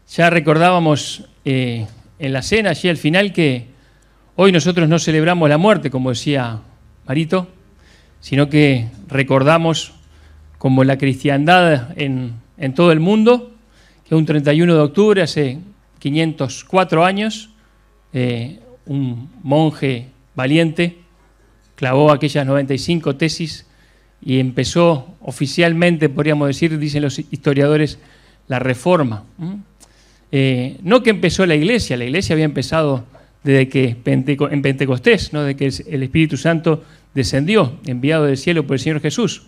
Ya recordábamos en la cena, allí al final, que hoy nosotros no celebramos la muerte, como decía Marito, sino que recordamos como la cristiandad en todo el mundo, que un 31 de octubre, hace 504 años, un monje valiente clavó aquellas 95 tesis y empezó oficialmente, podríamos decir, dicen los historiadores, la reforma. No que empezó la iglesia había empezado desde que en Pentecostés, ¿no? Desde que el Espíritu Santo descendió, enviado del cielo por el Señor Jesús.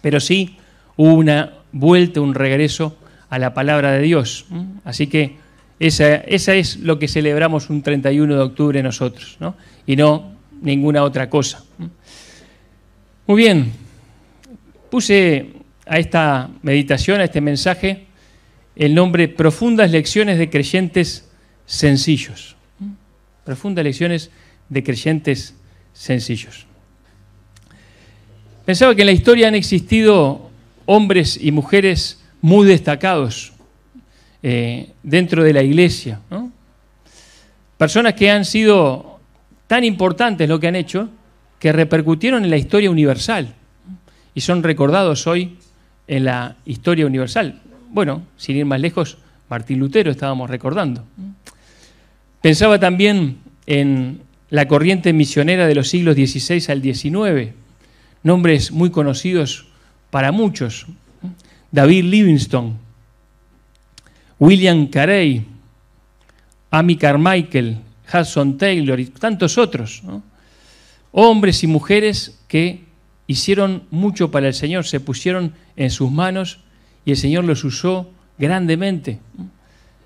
Pero sí hubo una vuelta, un regreso a la palabra de Dios. Así que esa es lo que celebramos un 31 de octubre nosotros, ¿no? Y no ninguna otra cosa. Muy bien, puse a esta meditación, a este mensaje, el nombre Profundas Lecciones de Creyentes Sencillos. Profundas Lecciones de Creyentes Sencillos. Pensaba que en la historia han existido hombres y mujeres muy destacados dentro de la iglesia, ¿no? Personas que han sido tan importantes lo que han hecho que repercutieron en la historia universal y son recordados hoy en la historia universal. Bueno, sin ir más lejos, Martín Lutero estábamos recordando. Pensaba también en la corriente misionera de los siglos XVI al XIX, nombres muy conocidos para muchos: David Livingstone, William Carey, Amy Carmichael, Hudson Taylor y tantos otros, ¿no? Hombres y mujeres que hicieron mucho para el Señor, se pusieron en sus manos y el Señor los usó grandemente.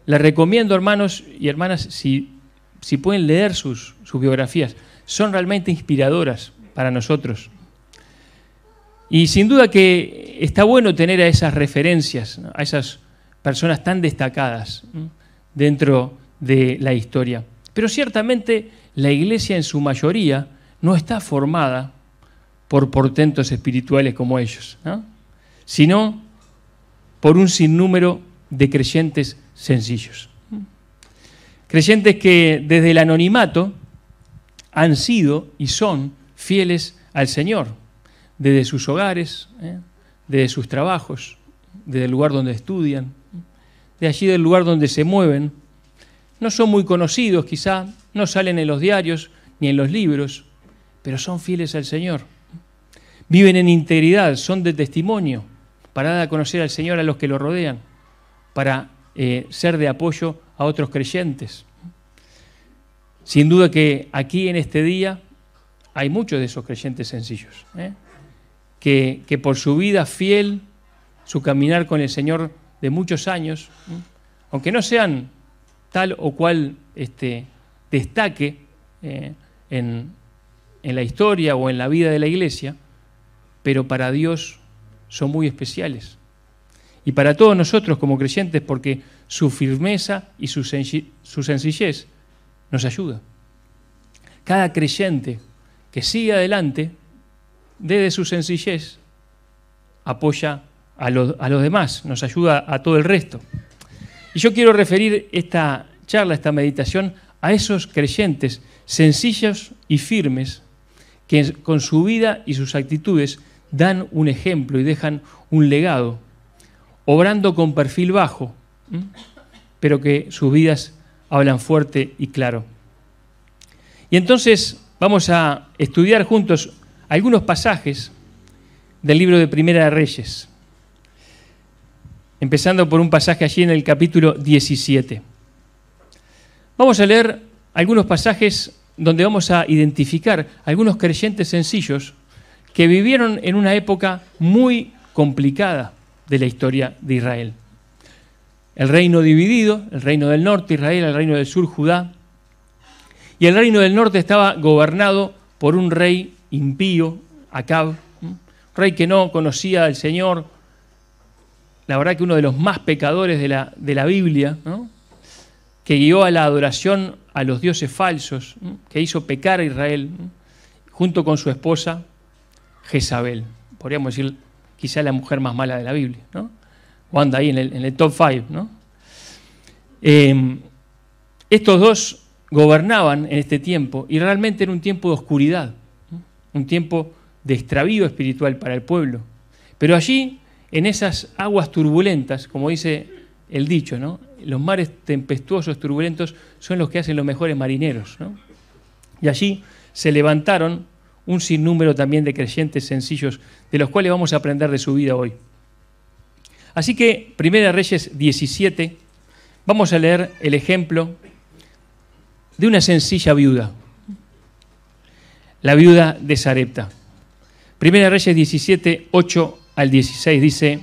Les recomiendo, hermanos y hermanas, si pueden leer sus biografías, son realmente inspiradoras para nosotros. Y sin duda que está bueno tener a esas referencias, ¿no? A esas personas tan destacadas, ¿no? Dentro de la historia. Pero ciertamente la iglesia en su mayoría no está formada por portentos espirituales como ellos, ¿no? Sino por un sinnúmero de creyentes sencillos. Creyentes que desde el anonimato han sido y son fieles al Señor, desde sus hogares, desde sus trabajos, desde el lugar donde estudian, de allí del lugar donde se mueven. No son muy conocidos quizá, no salen en los diarios ni en los libros, pero son fieles al Señor. Viven en integridad, son de testimonio para dar a conocer al Señor a los que lo rodean, para ser de apoyo a otros creyentes. Sin duda que aquí en este día hay muchos de esos creyentes sencillos, que por su vida fiel, su caminar con el Señor de muchos años, aunque no sean tal o cual destaque en la historia o en la vida de la iglesia, pero para Dios son muy especiales. Y para todos nosotros como creyentes, porque su firmeza y su sencillez nos ayuda. Cada creyente que sigue adelante, desde su sencillez, apoya a los demás, nos ayuda a todo el resto. Y yo quiero referir esta charla, esta meditación, a esos creyentes sencillos y firmes que con su vida y sus actitudes dan un ejemplo y dejan un legado, obrando con perfil bajo, pero que sus vidas hablan fuerte y claro. Y entonces vamos a estudiar juntos algunos pasajes del libro de Primera de Reyes, empezando por un pasaje allí en el capítulo 17. Vamos a leer algunos pasajes donde vamos a identificar algunos creyentes sencillos que vivieron en una época muy complicada de la historia de Israel. El reino dividido, el reino del norte, Israel, el reino del sur, Judá. Y el reino del norte estaba gobernado por un rey impío, Acab, un rey que no conocía al Señor, la verdad que uno de los más pecadores de la Biblia, ¿no? Que guió a la adoración a los dioses falsos, ¿no? Que hizo pecar a Israel, ¿no? Junto con su esposa Jezabel, podríamos decir quizá la mujer más mala de la Biblia, ¿no? O anda ahí en el top 5, ¿no? Estos dos gobernaban en este tiempo y realmente era un tiempo de oscuridad, ¿no? Un tiempo de extravío espiritual para el pueblo. Pero allí, en esas aguas turbulentas, como dice el dicho, ¿no? Los mares tempestuosos, turbulentos, son los que hacen los mejores marineros, ¿no? Y allí se levantaron un sinnúmero también de creyentes sencillos, de los cuales vamos a aprender de su vida hoy. Así que, 1 Reyes 17, vamos a leer el ejemplo de una sencilla viuda, la viuda de Sarepta. 1 Reyes 17, 8 al 16 dice: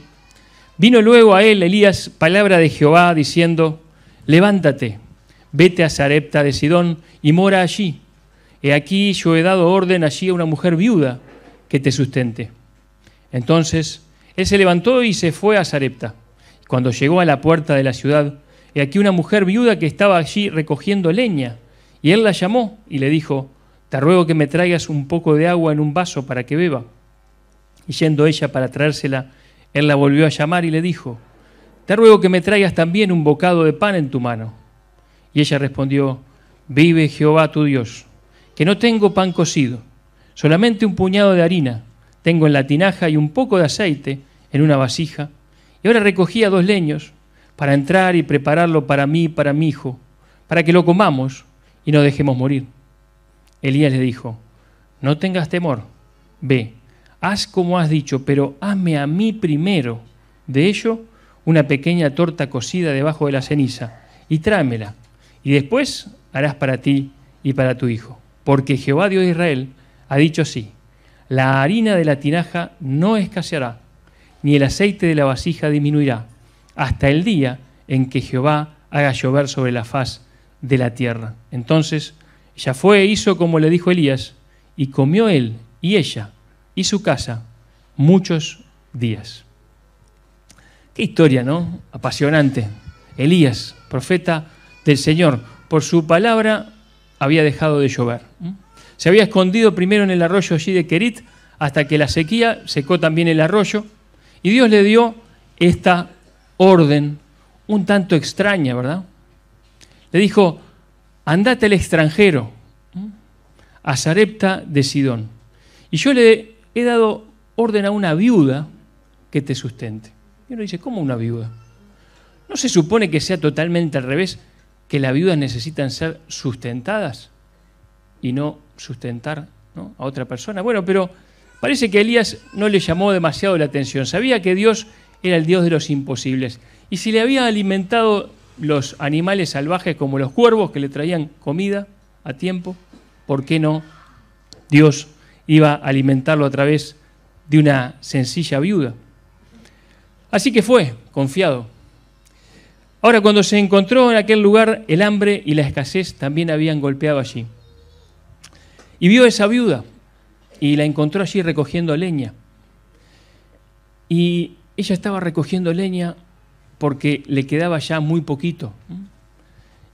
Vino luego a él, Elías, palabra de Jehová, diciendo: Levántate, vete a Sarepta de Sidón y mora allí. He aquí yo he dado orden allí a una mujer viuda que te sustente. Entonces él se levantó y se fue a Sarepta. Cuando llegó a la puerta de la ciudad, he aquí una mujer viuda que estaba allí recogiendo leña. Y él la llamó y le dijo: Te ruego que me traigas un poco de agua en un vaso para que beba. Y yendo ella para traérsela, él la volvió a llamar y le dijo: Te ruego que me traigas también un bocado de pan en tu mano. Y ella respondió: Vive Jehová tu Dios, que no tengo pan cocido, solamente un puñado de harina tengo en la tinaja y un poco de aceite en una vasija. Y ahora recogía 2 leños para entrar y prepararlo para mí y para mi hijo, para que lo comamos y no dejemos morir. Elías le dijo: No tengas temor, ve, haz como has dicho, pero hazme a mí primero de ello una pequeña torta cocida debajo de la ceniza y tráemela, y después harás para ti y para tu hijo. Porque Jehová Dios de Israel ha dicho así: la harina de la tinaja no escaseará, ni el aceite de la vasija disminuirá, hasta el día en que Jehová haga llover sobre la faz de la tierra. Entonces ella fue e hizo como le dijo Elías, y comió él y ella y su casa muchos días. Qué historia, ¿no? Apasionante. Elías, profeta del Señor, por su palabra había dejado de llover. Se había escondido primero en el arroyo allí de Querit, hasta que la sequía secó también el arroyo, y Dios le dio esta orden un tanto extraña, ¿verdad? Le dijo: andate al extranjero, a Sarepta de Sidón, y yo le he dado orden a una viuda que te sustente. Y uno dice: ¿cómo una viuda? ¿No se supone que sea totalmente al revés, que las viudas necesitan ser sustentadas y no sustentar, ¿no?, a otra persona? Bueno, pero parece que a Elías no le llamó demasiado la atención. Sabía que Dios era el Dios de los imposibles. Y si le había alimentado los animales salvajes como los cuervos que le traían comida a tiempo, ¿por qué no Dios iba a alimentarlo a través de una sencilla viuda? Así que fue, confiado. Ahora, cuando se encontró en aquel lugar, el hambre y la escasez también habían golpeado allí. Y vio a esa viuda y la encontró allí recogiendo leña. Y ella estaba recogiendo leña porque le quedaba ya muy poquito.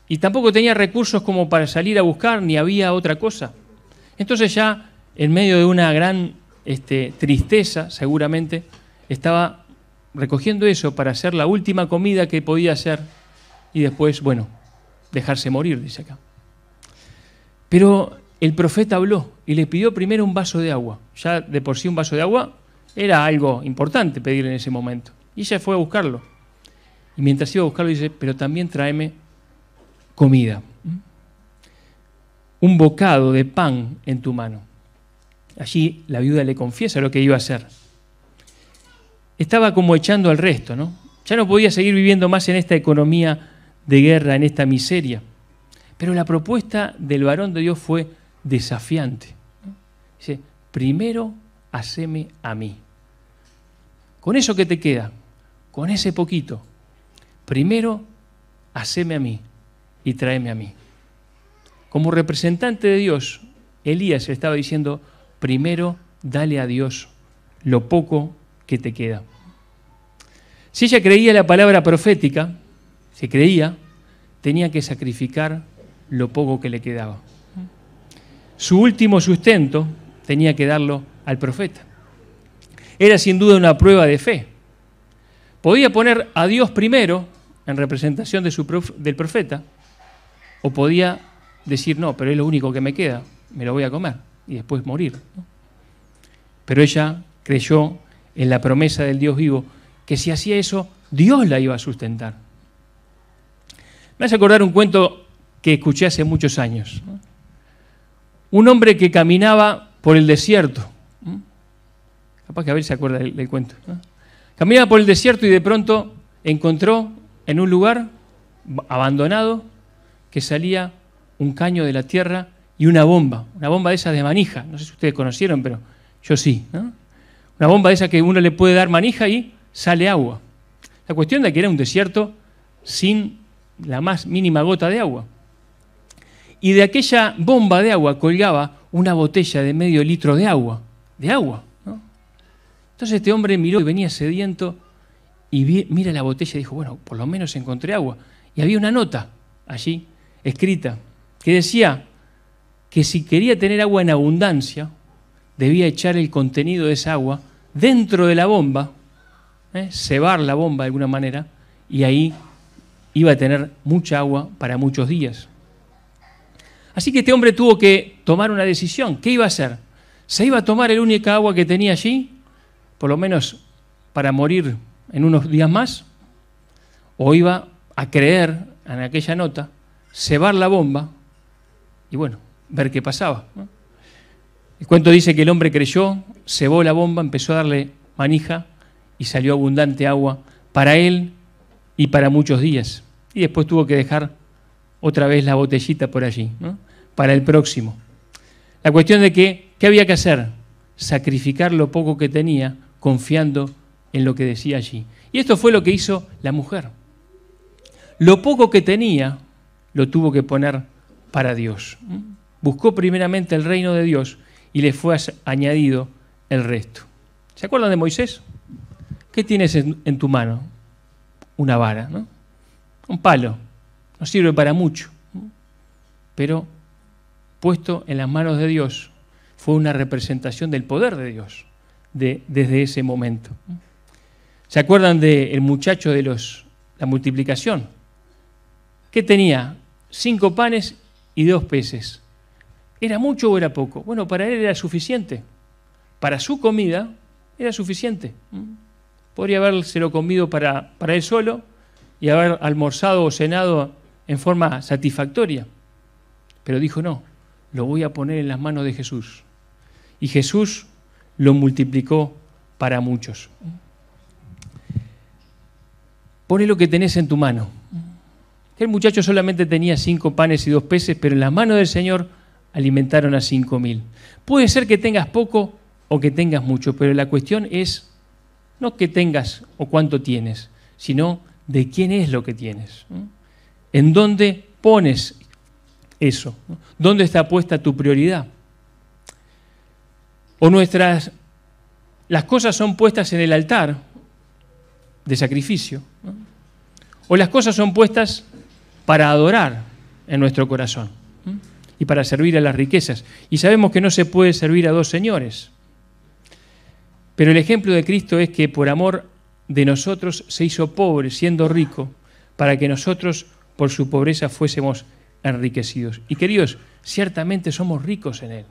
Y tampoco tenía recursos como para salir a buscar, ni había otra cosa. Entonces ya, en medio de una gran tristeza, seguramente, estaba recogiendo eso para hacer la última comida que podía hacer y después, bueno, dejarse morir, dice acá. Pero el profeta habló y le pidió primero un vaso de agua. Ya de por sí un vaso de agua era algo importante pedir en ese momento. Y ella fue a buscarlo. Y mientras iba a buscarlo dice: pero también tráeme comida. Un bocado de pan en tu mano. Allí la viuda le confiesa lo que iba a hacer. Estaba como echando al resto, ¿no? Ya no podía seguir viviendo más en esta economía de guerra, en esta miseria. Pero la propuesta del varón de Dios fue desafiante. Dice: primero haceme a mí. Con eso que te queda, con ese poquito, primero haceme a mí y tráeme a mí. Como representante de Dios, Elías le estaba diciendo: primero dale a Dios lo poco que te queda. Si ella creía la palabra profética, si creía, tenía que sacrificar lo poco que le quedaba. Su último sustento tenía que darlo al profeta. Era sin duda una prueba de fe. Podía poner a Dios primero, en representación del profeta, o podía decir, no, pero es lo único que me queda, me lo voy a comer y después morir, ¿no? Pero ella creyó en la promesa del Dios vivo, que si hacía eso, Dios la iba a sustentar. Me hace acordar un cuento que escuché hace muchos años, ¿no? Un hombre que caminaba por el desierto, ¿no? Capaz que a ver si se acuerda del cuento, ¿no? Caminaba por el desierto y de pronto encontró en un lugar abandonado que salía un caño de la tierra y una bomba de esas de manija. No sé si ustedes conocieron, pero yo sí, ¿no? Una bomba de esas que uno le puede dar manija y sale agua. La cuestión de que era un desierto sin la más mínima gota de agua. Y de aquella bomba de agua colgaba una botella de medio litro de agua, ¿no? Entonces este hombre miró y venía sediento y mira la botella y dijo, bueno, por lo menos encontré agua. Y había una nota allí escrita que decía que si quería tener agua en abundancia, debía echar el contenido de esa agua dentro de la bomba, cebar la bomba de alguna manera, y ahí iba a tener mucha agua para muchos días. Así que este hombre tuvo que tomar una decisión. ¿Qué iba a hacer? ¿Se iba a tomar el única agua que tenía allí, por lo menos para morir en unos días más? ¿O iba a creer en aquella nota, cebar la bomba y bueno, ver qué pasaba, ¿no? El cuento dice que el hombre creyó, cebó la bomba, empezó a darle manija y salió abundante agua para él y para muchos días. Y después tuvo que dejar otra vez la botellita por allí, ¿no? Para el próximo. La cuestión de que, ¿qué había que hacer? Sacrificar lo poco que tenía, confiando en lo que decía allí. Y esto fue lo que hizo la mujer. Lo poco que tenía, lo tuvo que poner para Dios. Buscó primeramente el reino de Dios y le fue añadido el resto. ¿Se acuerdan de Moisés? ¿Qué tienes en tu mano? Una vara, ¿no? Un palo. No sirve para mucho, ¿no? Pero puesto en las manos de Dios, fue una representación del poder de Dios desde ese momento. ¿Se acuerdan del muchacho de la multiplicación? ¿Qué tenía? 5 panes y 2 peces. ¿Era mucho o era poco? Bueno, para él era suficiente. Para su comida era suficiente. Podría habérselo comido para él solo y haber almorzado o cenado en forma satisfactoria. Pero dijo, no, lo voy a poner en las manos de Jesús. Y Jesús lo multiplicó para muchos. Pone lo que tenés en tu mano. El muchacho solamente tenía 5 panes y 2 peces, pero en las manos del Señor alimentaron a 5.000. Puede ser que tengas poco o que tengas mucho, pero la cuestión es no que tengas o cuánto tienes, sino de quién es lo que tienes, ¿no? ¿En dónde pones eso? ¿No? ¿Dónde está puesta tu prioridad? O las cosas son puestas en el altar de sacrificio, ¿no? O las cosas son puestas para adorar en nuestro corazón, ¿no? Y para servir a las riquezas. Y sabemos que no se puede servir a 2 señores. Pero el ejemplo de Cristo es que por amor de nosotros se hizo pobre, siendo rico, para que nosotros por su pobreza fuésemos enriquecidos. Y queridos, ciertamente somos ricos en Él.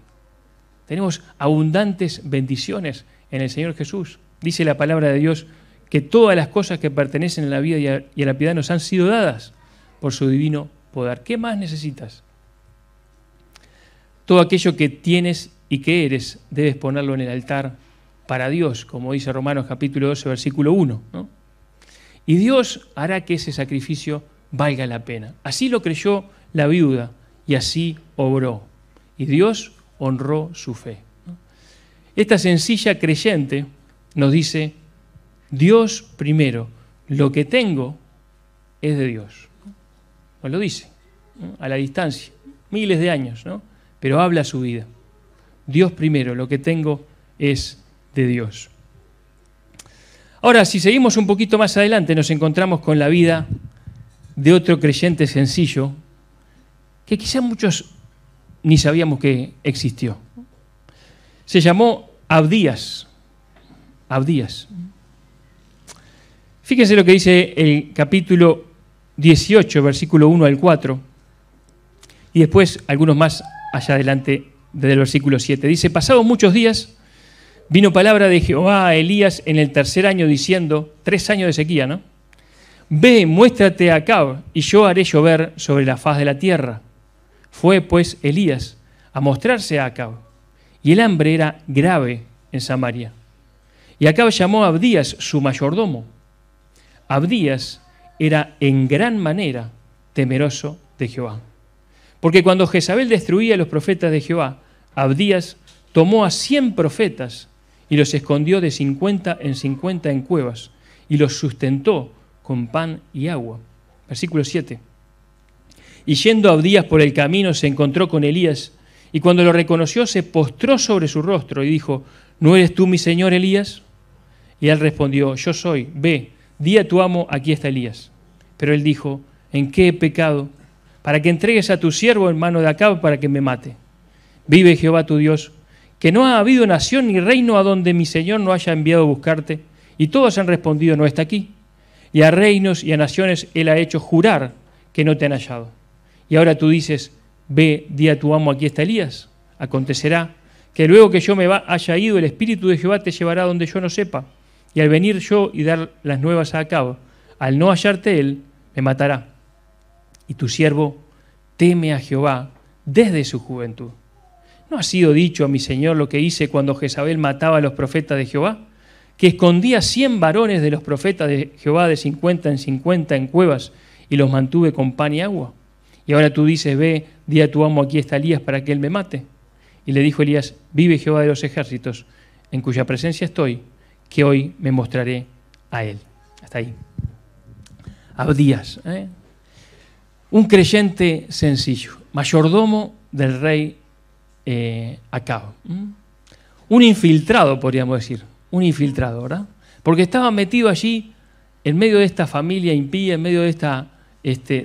Tenemos abundantes bendiciones en el Señor Jesús. Dice la palabra de Dios que todas las cosas que pertenecen a la vida y a la piedad nos han sido dadas por su divino poder. ¿Qué más necesitas? Todo aquello que tienes y que eres, debes ponerlo en el altar para Dios, como dice Romanos capítulo 12, versículo 1, ¿no? Y Dios hará que ese sacrificio valga la pena. Así lo creyó la viuda y así obró. Y Dios honró su fe, ¿no? Esta sencilla creyente nos dice, Dios primero, lo que tengo es de Dios. Nos lo dice, ¿no? A la distancia, miles de años, ¿no? Pero habla su vida. Dios primero, lo que tengo es de Dios. Ahora, si seguimos un poquito más adelante, nos encontramos con la vida de otro creyente sencillo, que quizá muchos ni sabíamos que existió. Se llamó Abdías. Abdías. Fíjense lo que dice el capítulo 18, versículo 1 al 4, y después algunos más allá adelante desde el versículo 7. Dice, pasados muchos días, vino palabra de Jehová a Elías en el tercer año diciendo, 3 años de sequía, ¿no? Ve, muéstrate a Acab, y yo haré llover sobre la faz de la tierra. Fue pues Elías a mostrarse a Acab, y el hambre era grave en Samaria. Y Acab llamó a Abdías, su mayordomo. Abdías era en gran manera temeroso de Jehová. Porque cuando Jezabel destruía a los profetas de Jehová, Abdías tomó a 100 profetas y los escondió de 50 en cuevas y los sustentó con pan y agua. Versículo 7. Y yendo Abdías por el camino se encontró con Elías y cuando lo reconoció se postró sobre su rostro y dijo, ¿no eres tú mi señor Elías? Y él respondió, yo soy, ve, di a tu amo, aquí está Elías. Pero él dijo, ¿en qué he pecado? Para que entregues a tu siervo en mano de Acab para que me mate. Vive Jehová tu Dios, que no ha habido nación ni reino a donde mi Señor no haya enviado a buscarte. Y todos han respondido, no está aquí. Y a reinos y a naciones él ha hecho jurar que no te han hallado. Y ahora tú dices, ve, di a tu amo, aquí está Elías. Acontecerá que luego que yo haya ido, el Espíritu de Jehová te llevará donde yo no sepa. Y al venir yo y dar las nuevas a Acab, al no hallarte él, me matará. Y tu siervo teme a Jehová desde su juventud. ¿No ha sido dicho a mi Señor lo que hice cuando Jezabel mataba a los profetas de Jehová? Que escondía 100 varones de los profetas de Jehová de 50 en cuevas y los mantuve con pan y agua. Y ahora tú dices, ve, di a tu amo, aquí está Elías para que él me mate. Y le dijo Elías, vive Jehová de los ejércitos, en cuya presencia estoy, que hoy me mostraré a él. Hasta ahí. Abdías, un creyente sencillo, mayordomo del rey Acab. Un infiltrado, podríamos decir, un infiltrado, ¿verdad? Porque estaba metido allí en medio de esta familia impía, en medio de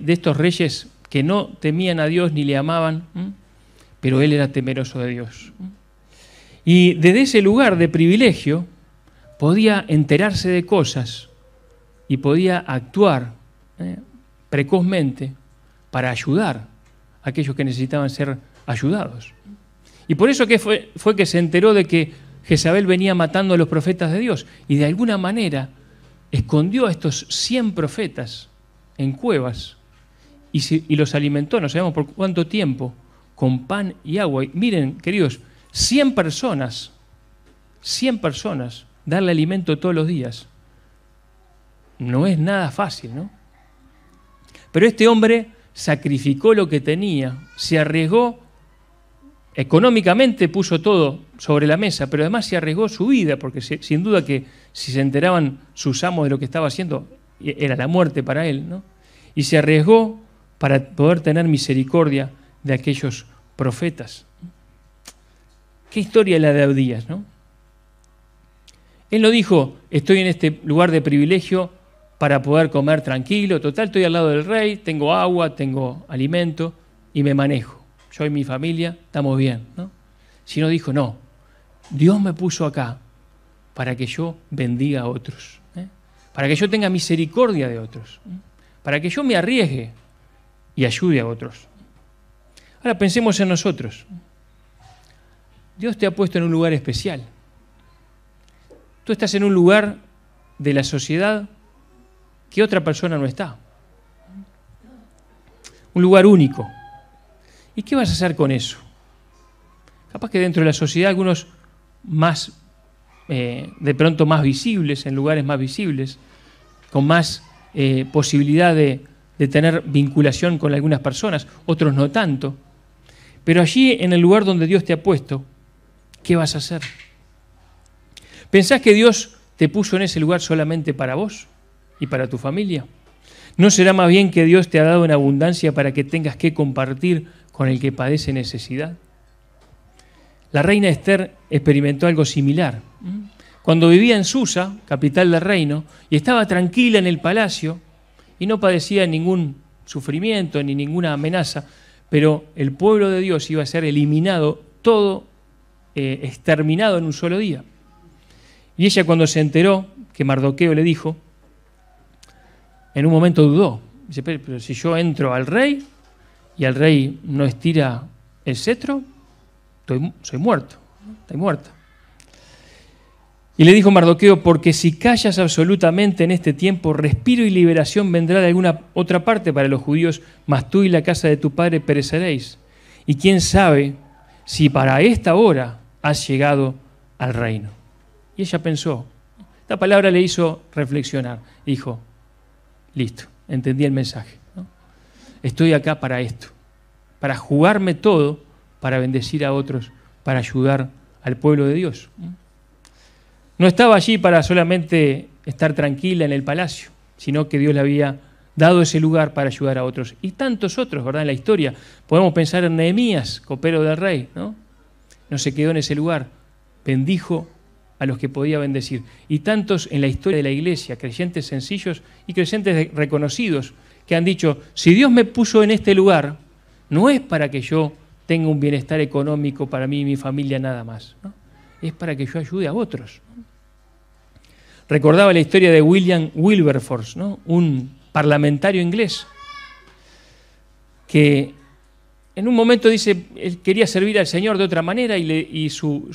estos reyes que no temían a Dios ni le amaban, pero él era temeroso de Dios. Y desde ese lugar de privilegio podía enterarse de cosas y podía actuar precozmente para ayudar a aquellos que necesitaban ser ayudados. Y por eso que fue que se enteró de que Jezabel venía matando a los profetas de Dios y de alguna manera escondió a estos 100 profetas en cuevas y los alimentó, no sabemos por cuánto tiempo, con pan y agua. Y miren, queridos, 100 personas, darle alimento todos los días, no es nada fácil, ¿no? Pero este hombre sacrificó lo que tenía, se arriesgó, económicamente puso todo sobre la mesa, pero además se arriesgó su vida, porque sin duda que si se enteraban sus amos de lo que estaba haciendo, era la muerte para él, ¿no? Y se arriesgó para poder tener misericordia de aquellos profetas. ¿Qué historia es la de Abdías, no? Él no dijo, estoy en este lugar de privilegio para poder comer tranquilo, total, estoy al lado del rey, tengo agua, tengo alimento y me manejo. Yo y mi familia estamos bien, ¿no? Sino dijo, no, Dios me puso acá para que yo bendiga a otros, para que yo tenga misericordia de otros, para que yo me arriesgue y ayude a otros. Ahora pensemos en nosotros. Dios te ha puesto en un lugar especial. Tú estás en un lugar de la sociedad que otra persona no está. Un lugar único. ¿Y qué vas a hacer con eso? Capaz que dentro de la sociedad algunos más, de pronto más visibles, en lugares más visibles, con más posibilidad de tener vinculación con algunas personas, otros no tanto. Pero allí, en el lugar donde Dios te ha puesto, ¿qué vas a hacer? ¿Pensás que Dios te puso en ese lugar solamente para vos y para tu familia? ¿No será más bien que Dios te ha dado en abundancia para que tengas que compartir con el que padece necesidad? La reina Esther experimentó algo similar. Cuando vivía en Susa, capital del reino, y estaba tranquila en el palacio y no padecía ningún sufrimiento ni ninguna amenaza, pero el pueblo de Dios iba a ser eliminado, todo exterminado en un solo día. Y ella, cuando se enteró que Mardoqueo le dijo, en un momento dudó. Dice, pero si yo entro al rey y el rey no estira el cetro, soy muerto, estoy muerta. Y le dijo Mardoqueo, porque si callas absolutamente en este tiempo, respiro y liberación vendrá de alguna otra parte para los judíos, mas tú y la casa de tu padre pereceréis. Y quién sabe si para esta hora has llegado al reino. Y ella pensó, esta palabra le hizo reflexionar. Dijo, listo, entendí el mensaje, ¿no? Estoy acá para esto, para jugarme todo, para bendecir a otros, para ayudar al pueblo de Dios. No estaba allí para solamente estar tranquila en el palacio, sino que Dios le había dado ese lugar para ayudar a otros. Y tantos otros, ¿verdad? En la historia. Podemos pensar en Nehemías, copero del rey, ¿no? No se quedó en ese lugar, bendijo a los que podía bendecir. Y tantos en la historia de la iglesia, creyentes sencillos y creyentes reconocidos, que han dicho, si Dios me puso en este lugar, no es para que yo tenga un bienestar económico para mí y mi familia nada más, ¿no? Es para que yo ayude a otros. Recordaba la historia de William Wilberforce, ¿no? Un parlamentario inglés que en un momento dice, él quería servir al Señor de otra manera y su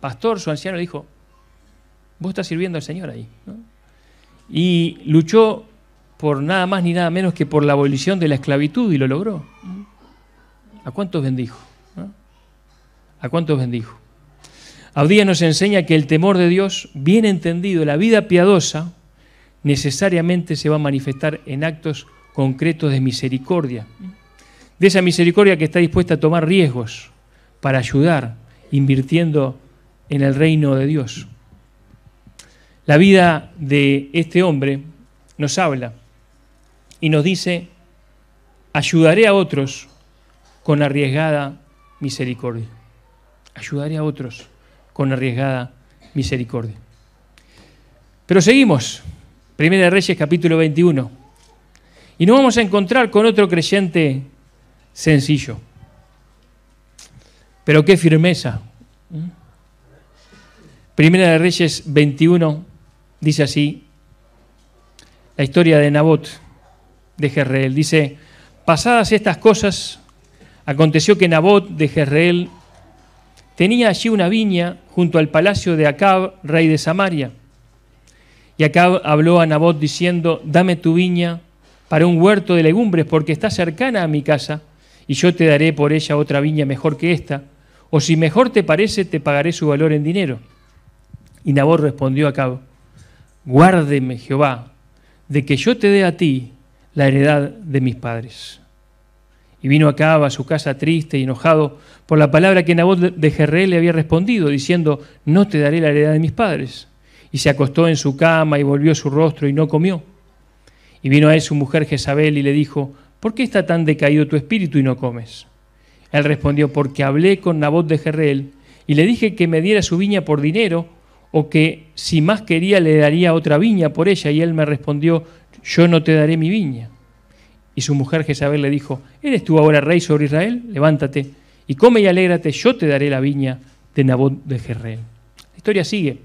pastor, su anciano, le dijo, vos estás sirviendo al Señor ahí, ¿no? Y luchó por nada más ni nada menos que por la abolición de la esclavitud y lo logró. ¿A cuántos bendijo? ¿No? ¿A cuántos bendijo? Abdías nos enseña que el temor de Dios, bien entendido, la vida piadosa, necesariamente se va a manifestar en actos concretos de misericordia. De esa misericordia que está dispuesta a tomar riesgos para ayudar, invirtiendo en el reino de Dios. La vida de este hombre nos habla y nos dice, ayudaré a otros con arriesgada misericordia. Ayudaré a otros con arriesgada misericordia. Pero seguimos, Primera de Reyes capítulo 21, y nos vamos a encontrar con otro creyente sencillo. Pero qué firmeza. Primera de Reyes 21 dice así, la historia de Nabot de Jezreel. Dice, pasadas estas cosas, aconteció que Nabot de Jezreel tenía allí una viña junto al palacio de Acab, rey de Samaria. Y Acab habló a Nabot diciendo, dame tu viña para un huerto de legumbres, porque está cercana a mi casa, y yo te daré por ella otra viña mejor que esta, o si mejor te parece, te pagaré su valor en dinero. Y Nabot respondió a Acab, guárdeme Jehová, de que yo te dé a ti la heredad de mis padres. Y vino Acab a su casa triste y enojado por la palabra que Nabot de Jezreel le había respondido, diciendo, no te daré la heredad de mis padres. Y se acostó en su cama y volvió su rostro y no comió. Y vino a él su mujer Jezabel y le dijo, ¿por qué está tan decaído tu espíritu y no comes? Él respondió, porque hablé con Nabot de Jezreel y le dije que me diera su viña por dinero, o que si más quería le daría otra viña por ella. Y él me respondió, yo no te daré mi viña. Y su mujer Jezabel le dijo, ¿eres tú ahora rey sobre Israel? Levántate y come y alégrate, yo te daré la viña de Nabot de Jezreel. La historia sigue.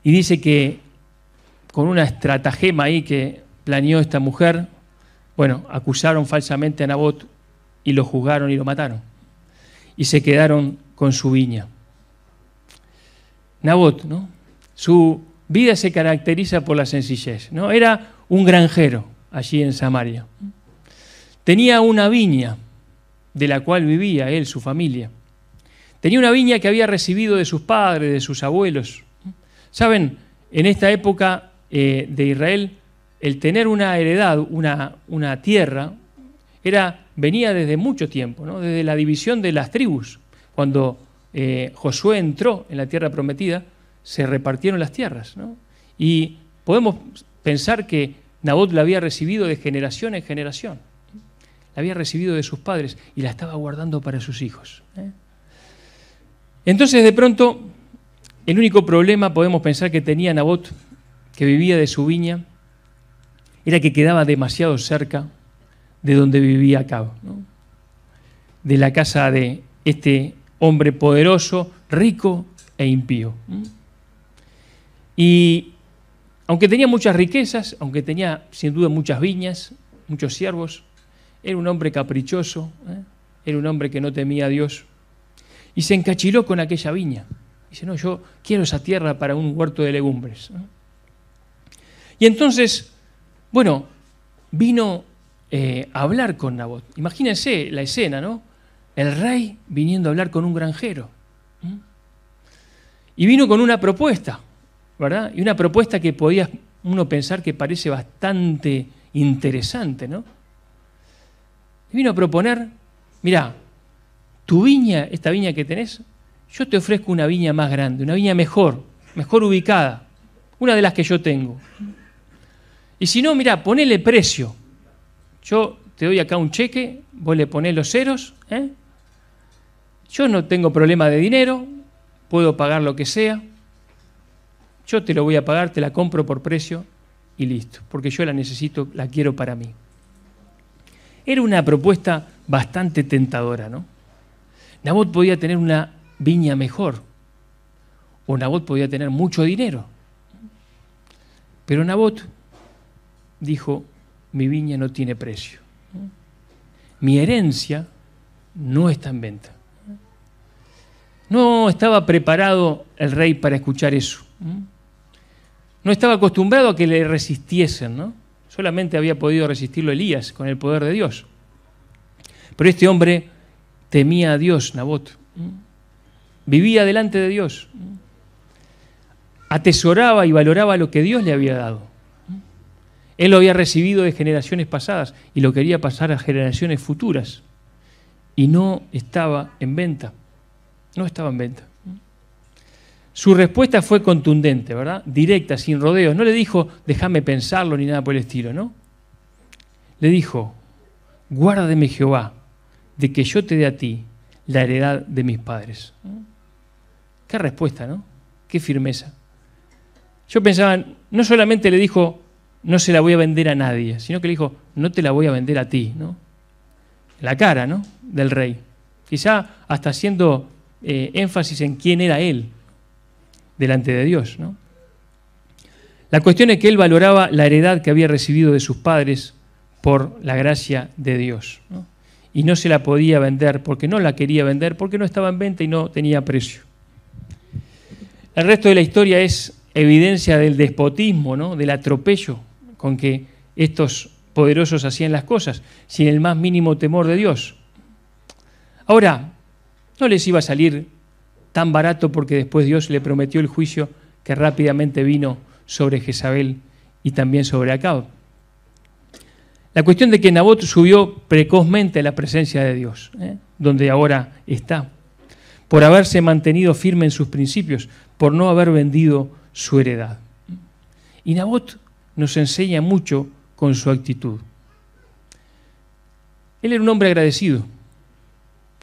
Y dice que con una estratagema ahí que planeó esta mujer, bueno, acusaron falsamente a Nabot y lo juzgaron y lo mataron. Y se quedaron con su viña. Nabot, ¿no? Su vida se caracteriza por la sencillez, ¿no? Era un granjero allí en Samaria. Tenía una viña de la cual vivía él, su familia. Tenía una viña que había recibido de sus padres, de sus abuelos. Saben, en esta época de Israel, el tener una heredad, una tierra, venía desde mucho tiempo, ¿no? Desde la división de las tribus. Cuando Josué entró en la tierra prometida, se repartieron las tierras, ¿no? Y podemos pensar que Nabot la había recibido de generación en generación. La había recibido de sus padres y la estaba guardando para sus hijos. Entonces, de pronto, el único problema, podemos pensar, que tenía Nabot, que vivía de su viña, era que quedaba demasiado cerca de donde vivía Acab, ¿no? De la casa de este hombre poderoso, rico e impío. Y Aunque tenía muchas riquezas, aunque tenía sin duda muchas viñas, muchos siervos, era un hombre caprichoso, era un hombre que no temía a Dios. Y se encachiló con aquella viña. Dice, no, yo quiero esa tierra para un huerto de legumbres. Y entonces, bueno, vino a hablar con Nabot. Imagínense la escena, ¿no? El rey viniendo a hablar con un granjero. Y vino con una propuesta, ¿verdad? Y una propuesta que podía uno pensar que parece bastante interesante, ¿no? Y vino a proponer, mirá, tu viña, esta viña que tenés, yo te ofrezco una viña más grande, una viña mejor ubicada, una de las que yo tengo. Y si no, mirá, ponele precio. Yo te doy acá un cheque, vos le ponés los ceros, Yo no tengo problema de dinero, puedo pagar lo que sea. Yo te lo voy a pagar, te la compro por precio y listo, porque yo la necesito, la quiero para mí. Era una propuesta bastante tentadora, ¿no? Nabot podía tener una viña mejor, o Nabot podía tener mucho dinero. Pero Nabot dijo, mi viña no tiene precio. Mi herencia no está en venta. No estaba preparado el rey para escuchar eso. No estaba acostumbrado a que le resistiesen, ¿no? Solamente había podido resistirlo Elías con el poder de Dios. Pero este hombre temía a Dios, Nabot. Vivía delante de Dios. Atesoraba y valoraba lo que Dios le había dado. Él lo había recibido de generaciones pasadas y lo quería pasar a generaciones futuras. Y no estaba en venta. No estaba en venta. Su respuesta fue contundente, ¿verdad? Directa, sin rodeos. No le dijo, déjame pensarlo ni nada por el estilo, ¿no? Le dijo, guárdeme Jehová, de que yo te dé a ti la heredad de mis padres. Qué respuesta, ¿no? Qué firmeza. Yo pensaba, no solamente le dijo, no se la voy a vender a nadie, sino que le dijo, no te la voy a vender a ti, ¿no? La cara, ¿no? Del rey. Quizá hasta haciendo énfasis en quién era él delante de Dios, ¿no? La cuestión es que él valoraba la heredad que había recibido de sus padres por la gracia de Dios, ¿no? Y no se la podía vender porque no la quería vender, porque no estaba en venta y no tenía precio. El resto de la historia es evidencia del despotismo, ¿no? Del atropello con que estos poderosos hacían las cosas, sin el más mínimo temor de Dios. Ahora, no les iba a salir tan barato porque después Dios le prometió el juicio que rápidamente vino sobre Jezabel y también sobre Acab. La cuestión de que Nabot subió precozmente a la presencia de Dios, donde ahora está, por haberse mantenido firme en sus principios, por no haber vendido su heredad. Y Nabot nos enseña mucho con su actitud. Él era un hombre agradecido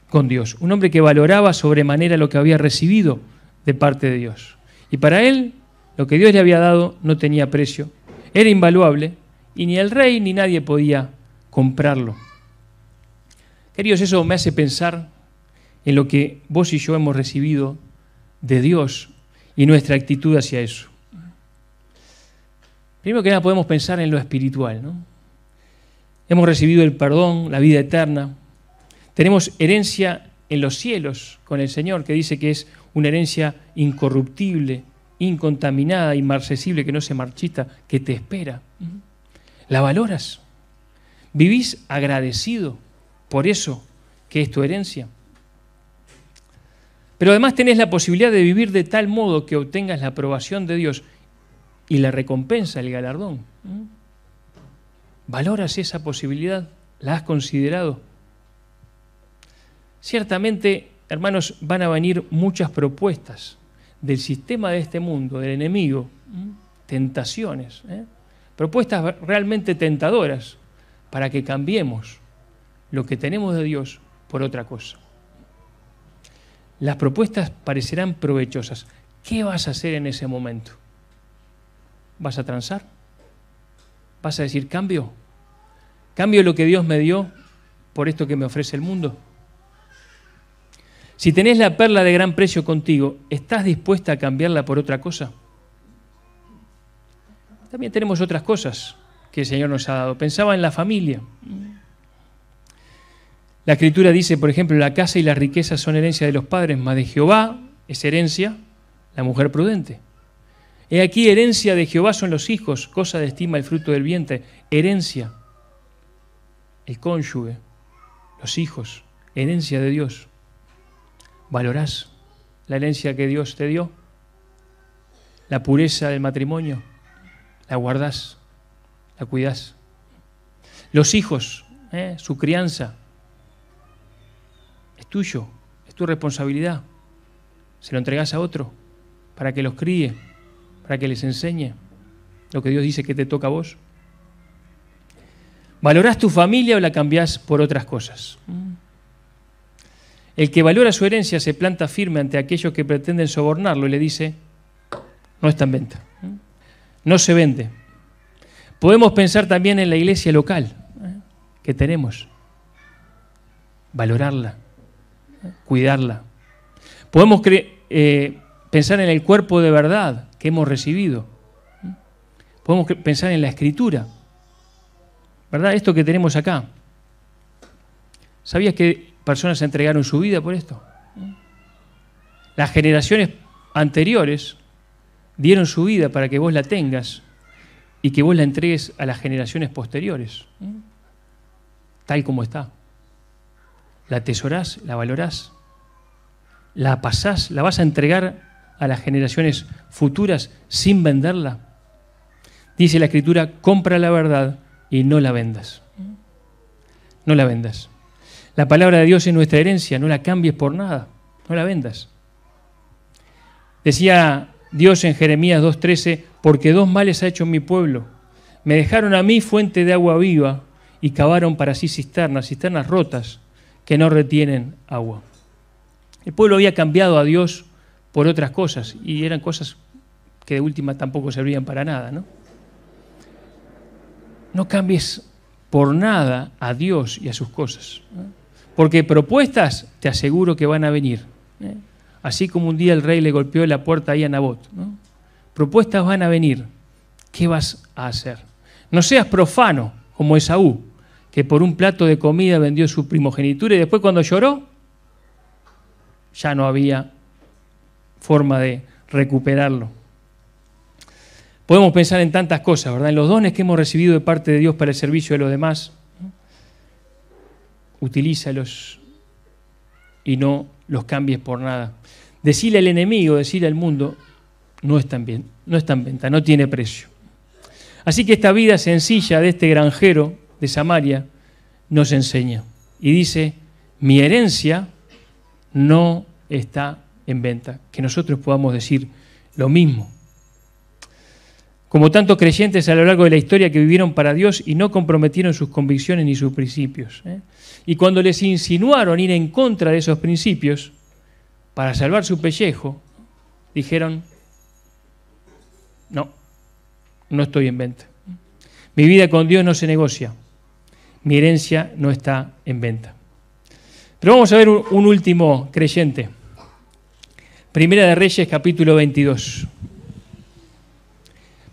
con Dios, un hombre que valoraba sobremanera lo que había recibido de parte de Dios. Y para él, lo que Dios le había dado no tenía precio, era invaluable, y ni el rey ni nadie podía comprarlo. Queridos, eso me hace pensar en lo que vos y yo hemos recibido de Dios y nuestra actitud hacia eso. Primero que nada podemos pensar en lo espiritual, ¿no? Hemos recibido el perdón, la vida eterna. Tenemos herencia en los cielos con el Señor, que dice que es una herencia incorruptible, incontaminada, inmarcesible, que no se marchita, que te espera. ¿La valoras? ¿Vivís agradecido por eso que es tu herencia? Pero además tenés la posibilidad de vivir de tal modo que obtengas la aprobación de Dios y la recompensa, el galardón. ¿Valoras esa posibilidad? ¿La has considerado? Ciertamente, hermanos, van a venir muchas propuestas del sistema de este mundo, del enemigo, tentaciones, propuestas realmente tentadoras para que cambiemos lo que tenemos de Dios por otra cosa. Las propuestas parecerán provechosas. ¿Qué vas a hacer en ese momento? ¿Vas a transar? ¿Vas a decir cambio? ¿Cambio lo que Dios me dio por esto que me ofrece el mundo? Si tenés la perla de gran precio contigo, ¿estás dispuesta a cambiarla por otra cosa? también tenemos otras cosas que el Señor nos ha dado. Pensaba en la familia. La Escritura dice, por ejemplo, la casa y las riquezas son herencia de los padres, mas de Jehová es herencia la mujer prudente. He aquí, herencia de Jehová son los hijos, cosa de estima el fruto del vientre. Herencia, el cónyuge, los hijos, herencia de Dios. ¿Valorás la herencia que Dios te dio? La pureza del matrimonio, la guardás, la cuidás. Los hijos, su crianza, es tuyo, es tu responsabilidad. Se lo entregás a otro para que los críe, para que les enseñe lo que Dios dice que te toca a vos. ¿Valorás tu familia o la cambiás por otras cosas? El que valora su herencia se planta firme ante aquellos que pretenden sobornarlo y le dice, no está en venta, no se vende. Podemos pensar también en la iglesia local que tenemos, valorarla, cuidarla. Podemos pensar en el cuerpo de verdad que hemos recibido. Podemos pensar en la Escritura, ¿verdad? Esto que tenemos acá. ¿Sabías que personas entregaron su vida por esto? Las generaciones anteriores dieron su vida para que vos la tengas y que vos la entregues a las generaciones posteriores, tal como está. La atesorás, la valorás, la pasás, la vas a entregar a las generaciones futuras sin venderla. Dice la Escritura, compra la verdad y no la vendas. No la vendas. La palabra de Dios es nuestra herencia, no la cambies por nada, no la vendas. Decía Dios en Jeremías 2:13, porque dos males ha hecho mi pueblo. Me dejaron a mí fuente de agua viva y cavaron para sí cisternas rotas que no retienen agua. El pueblo había cambiado a Dios por otras cosas y eran cosas que de última tampoco servían para nada, ¿no? No cambies por nada a Dios y a sus cosas, ¿no? Porque propuestas te aseguro que van a venir, ¿eh? Así como un día el rey le golpeó la puerta ahí a Nabot, ¿no? Propuestas van a venir. ¿Qué vas a hacer? No seas profano como Esaú, que por un plato de comida vendió su primogenitura y después cuando lloró, ya no había forma de recuperarlo. Podemos pensar en tantas cosas, ¿verdad? En los dones que hemos recibido de parte de Dios para el servicio de los demás. Utilízalos y no los cambies por nada. Decirle al enemigo, decirle al mundo, no está en venta, no tiene precio. Así que esta vida sencilla de este granjero de Samaria nos enseña. Y dice, mi herencia no está en venta. Que nosotros podamos decir lo mismo. Como tantos creyentes a lo largo de la historia que vivieron para Dios y no comprometieron sus convicciones ni sus principios. Y cuando les insinuaron ir en contra de esos principios, para salvar su pellejo, dijeron, no estoy en venta. Mi vida con Dios no se negocia. Mi herencia no está en venta. Pero vamos a ver un último creyente. Primera de Reyes, capítulo 22.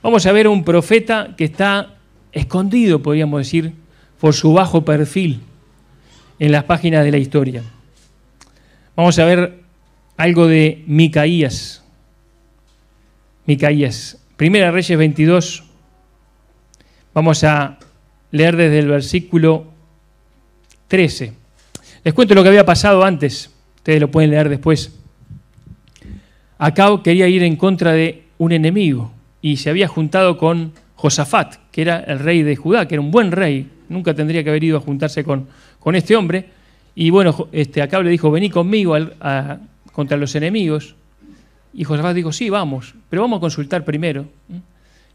Vamos a ver un profeta que está escondido, podríamos decir, por su bajo perfil en las páginas de la historia. Vamos a ver algo de Micaías. Micaías. Primera de Reyes 22. Vamos a leer desde el versículo 13. Les cuento lo que había pasado antes. Ustedes lo pueden leer después. Acab quería ir en contra de un enemigo y se había juntado con Josafat, que era el rey de Judá, que era un buen rey. Nunca tendría que haber ido a juntarse con este hombre. Y bueno, Acab le dijo, vení conmigo contra los enemigos. Y Josafat dijo, sí, vamos, pero vamos a consultar primero.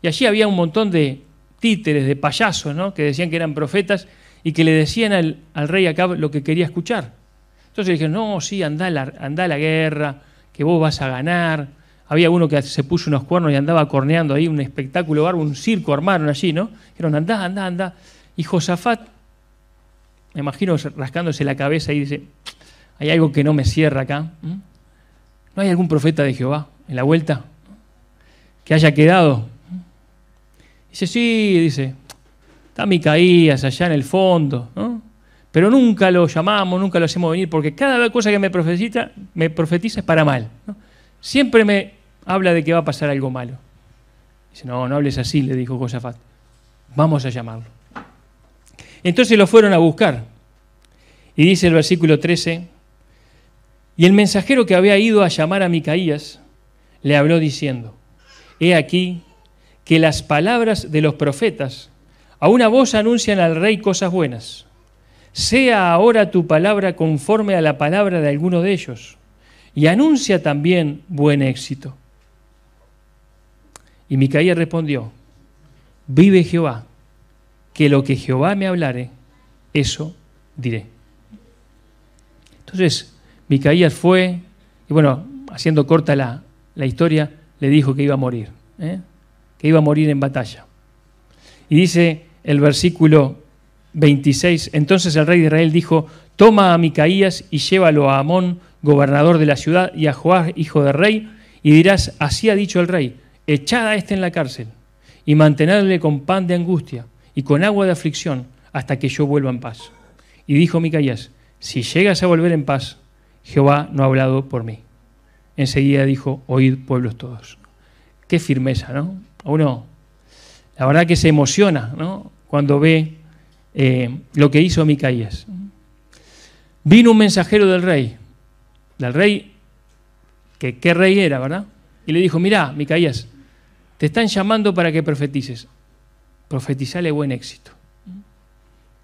Y allí había un montón de títeres, de payasos, ¿no? Que decían que eran profetas y que le decían al rey Acab lo que quería escuchar. Entonces le dijeron, no, sí, andá a la guerra, que vos vas a ganar. Había uno que se puso unos cuernos y andaba corneando ahí, un espectáculo bárbaro, un circo armaron allí, ¿no? Dijeron, andá. Y Josafat, me imagino rascándose la cabeza y dice, hay algo que no me cierra acá. ¿No hay algún profeta de Jehová en la vuelta que haya quedado? Dice, sí, dice, está Micaías allá en el fondo, ¿no? Pero nunca lo llamamos, nunca lo hacemos venir, porque cada cosa que me profetiza es para mal, ¿no? Siempre me habla de que va a pasar algo malo. Dice, no, no hables así, le dijo Josafat. Vamos a llamarlo. Entonces lo fueron a buscar. Y dice el versículo 13, y el mensajero que había ido a llamar a Micaías le habló diciendo, he aquí que las palabras de los profetas a una voz anuncian al rey cosas buenas. Sea ahora tu palabra conforme a la palabra de alguno de ellos, y anuncia también buen éxito. Y Micaías respondió, vive Jehová, que lo que Jehová me hablare, eso diré. Entonces, Micaías fue, y bueno, haciendo corta la historia, le dijo que iba a morir, que iba a morir en batalla. Y dice el versículo 26, entonces el rey de Israel dijo, toma a Micaías y llévalo a Amón, gobernador de la ciudad, y a Joás, hijo del rey, y dirás, así ha dicho el rey, echad a este en la cárcel, y mantenedle con pan de angustia, y con agua de aflicción, hasta que yo vuelva en paz. Y dijo Micaías, si llegas a volver en paz, Jehová no ha hablado por mí. Enseguida dijo, oíd pueblos todos. Qué firmeza, ¿no? A uno, la verdad que se emociona, ¿no? Cuando ve lo que hizo Micaías. Vino un mensajero del rey, que qué rey era, ¿verdad? Y le dijo, mirá, Micaías, te están llamando para que profetices. Profetizale buen éxito.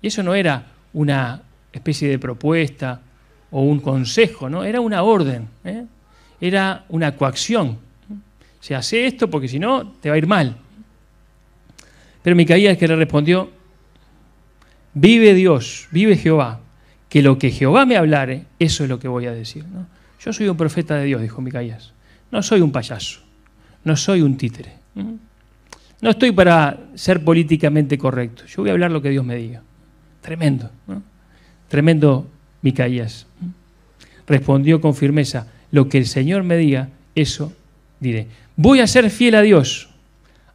Y eso no era una especie de propuesta o un consejo, ¿no? Era una orden, era una coacción. Se hace esto porque si no te va a ir mal. Pero Micaías que le respondió, vive Dios, vive Jehová, que lo que Jehová me hablare, eso es lo que voy a decir, ¿no? Yo soy un profeta de Dios, dijo Micaías. No soy un payaso, no soy un títere. No estoy para ser políticamente correcto. Yo voy a hablar lo que Dios me diga. Tremendo, ¿no? Tremendo Micaías. Respondió con firmeza, lo que el Señor me diga, eso diré. Voy a ser fiel a Dios,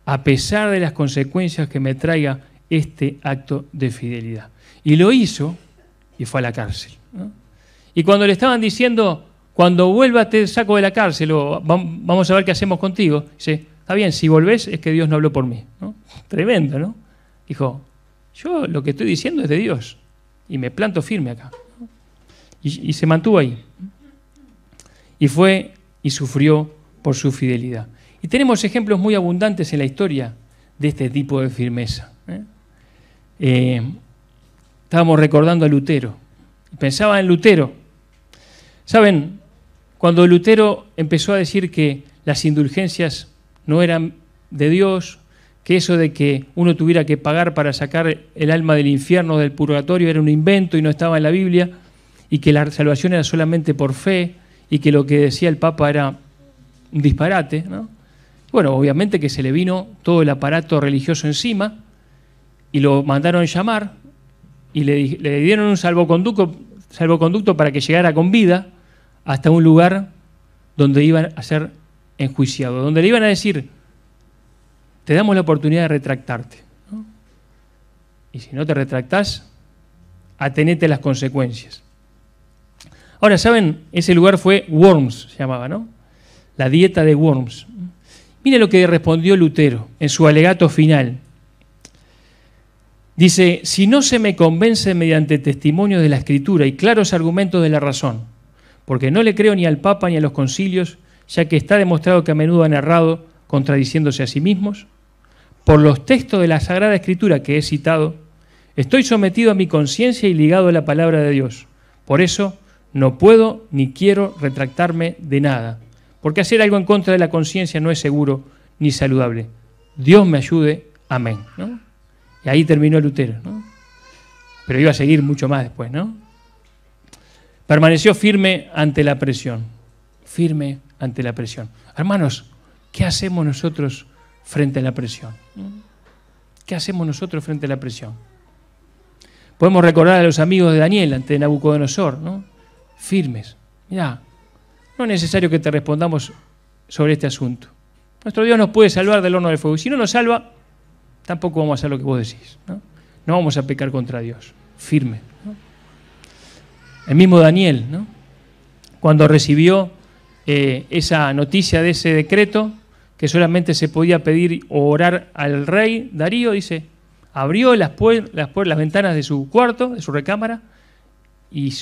a pesar de las consecuencias que me traiga este acto de fidelidad. Y lo hizo y fue a la cárcel, ¿no? Y cuando le estaban diciendo, cuando vuelva te saco de la cárcel o vamos a ver qué hacemos contigo, dice, está bien, si volvés es que Dios no habló por mí, ¿no? Tremendo, ¿no? Dijo, yo lo que estoy diciendo es de Dios y me planto firme acá, ¿no? Y se mantuvo ahí. Y fue y sufrió por su fidelidad. Y tenemos ejemplos muy abundantes en la historia de este tipo de firmeza. Estábamos recordando a Lutero. Pensaba en Lutero. ¿Saben? Cuando Lutero empezó a decir que las indulgencias no eran de Dios, que eso de que uno tuviera que pagar para sacar el alma del infierno, del purgatorio, era un invento y no estaba en la Biblia, y que la salvación era solamente por fe, y que lo que decía el Papa era un disparate, ¿no? Bueno, obviamente que se le vino todo el aparato religioso encima, y lo mandaron llamar, y le dieron un salvoconducto para que llegara con vida hasta un lugar donde iban a ser enjuiciados, donde le iban a decir, te damos la oportunidad de retractarte, ¿no? Y si no te retractás, atenete a las consecuencias. Ahora, ¿saben? Ese lugar fue Worms, se llamaba, ¿no? La dieta de Worms. Mire lo que respondió Lutero en su alegato final. Dice, si no se me convence mediante testimonio de la Escritura y claros argumentos de la razón, porque no le creo ni al Papa ni a los concilios, ya que está demostrado que a menudo han errado, contradiciéndose a sí mismos, por los textos de la Sagrada Escritura que he citado, estoy sometido a mi conciencia y ligado a la palabra de Dios. Por eso no puedo ni quiero retractarme de nada, porque hacer algo en contra de la conciencia no es seguro ni saludable. Dios me ayude. Amén, ¿no? Y ahí terminó Lutero, ¿no? Pero iba a seguir mucho más después, ¿no? Permaneció firme ante la presión. Firme ante la presión. Hermanos, ¿qué hacemos nosotros frente a la presión? ¿Qué hacemos nosotros frente a la presión? Podemos recordar a los amigos de Daniel ante Nabucodonosor, ¿no? Firmes. Mirá, no es necesario que te respondamos sobre este asunto. Nuestro Dios nos puede salvar del horno del fuego. Y si no nos salva, tampoco vamos a hacer lo que vos decís. No vamos a pecar contra Dios. Firme. ¿No? El mismo Daniel, ¿no? Cuando recibió esa noticia de ese decreto, que solamente se podía pedir o orar al rey Darío, dice, abrió las ventanas de su cuarto, de su recámara, y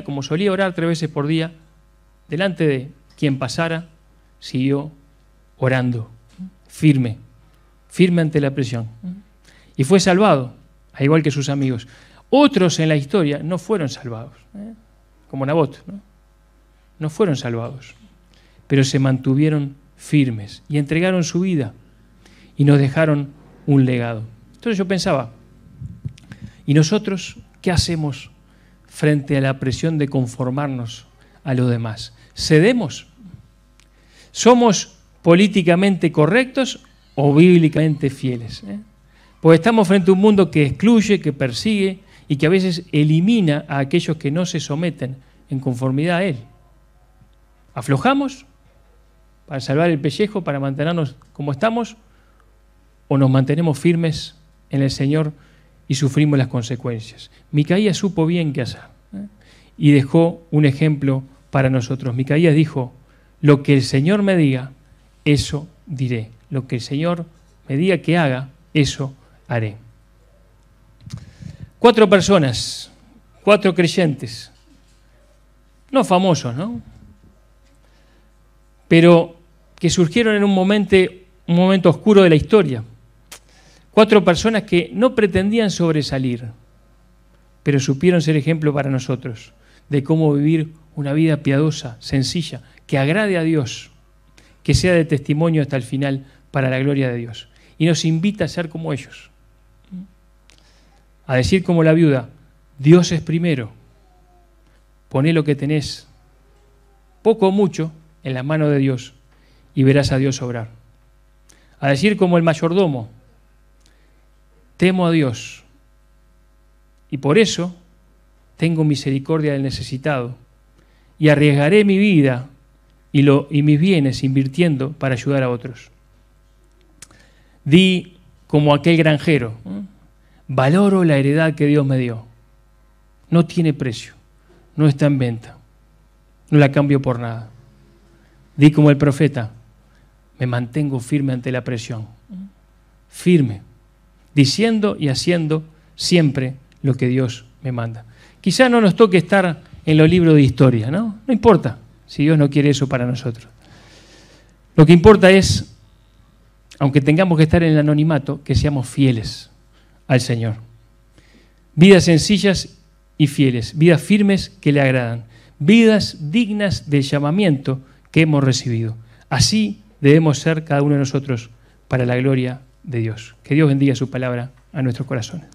como solía orar 3 veces por día, delante de quien pasara, siguió orando, firme ante la presión. Y fue salvado, al igual que sus amigos. Otros en la historia no fueron salvados, como Nabot, no fueron salvados, pero se mantuvieron firmes y entregaron su vida y nos dejaron un legado. Entonces yo pensaba, ¿y nosotros qué hacemos frente a la presión de conformarnos a los demás? ¿Cedemos? ¿Somos políticamente correctos o bíblicamente fieles? Porque estamos frente a un mundo que excluye, que persigue y que a veces elimina a aquellos que no se someten en conformidad a él. ¿Aflojamos para salvar el pellejo, para mantenernos como estamos? ¿O nos mantenemos firmes en el Señor y sufrimos las consecuencias? Micaías supo bien qué hacer, y dejó un ejemplo para nosotros. Micaías dijo, lo que el Señor me diga, eso diré. Lo que el Señor me diga que haga, eso haré. 4 personas, 4 creyentes, no famosos, ¿no? Pero que surgieron en un momento oscuro de la historia. 4 personas que no pretendían sobresalir, pero supieron ser ejemplo para nosotros de cómo vivir una vida piadosa, sencilla, que agrade a Dios, que sea de testimonio hasta el final para la gloria de Dios. Y nos invita a ser como ellos. A decir como la viuda, Dios es primero. Poné lo que tenés, poco o mucho, en las manos de Dios y verás a Dios obrar. A decir como el mayordomo, temo a Dios y por eso tengo misericordia del necesitado y arriesgaré mi vida y mis bienes invirtiendo para ayudar a otros. Di como aquel granjero, valoro la heredad que Dios me dio. No tiene precio, no está en venta, no la cambio por nada. Di como el profeta, me mantengo firme ante la presión. Firme, diciendo y haciendo siempre lo que Dios me manda. Quizá no nos toque estar en los libros de historia, ¿no? No importa si Dios no quiere eso para nosotros. Lo que importa es, aunque tengamos que estar en el anonimato, que seamos fieles al Señor. Vidas sencillas y fieles, vidas firmes que le agradan, vidas dignas del llamamiento que hemos recibido. Así debemos ser cada uno de nosotros para la gloria de Dios. Que Dios bendiga su palabra a nuestros corazones.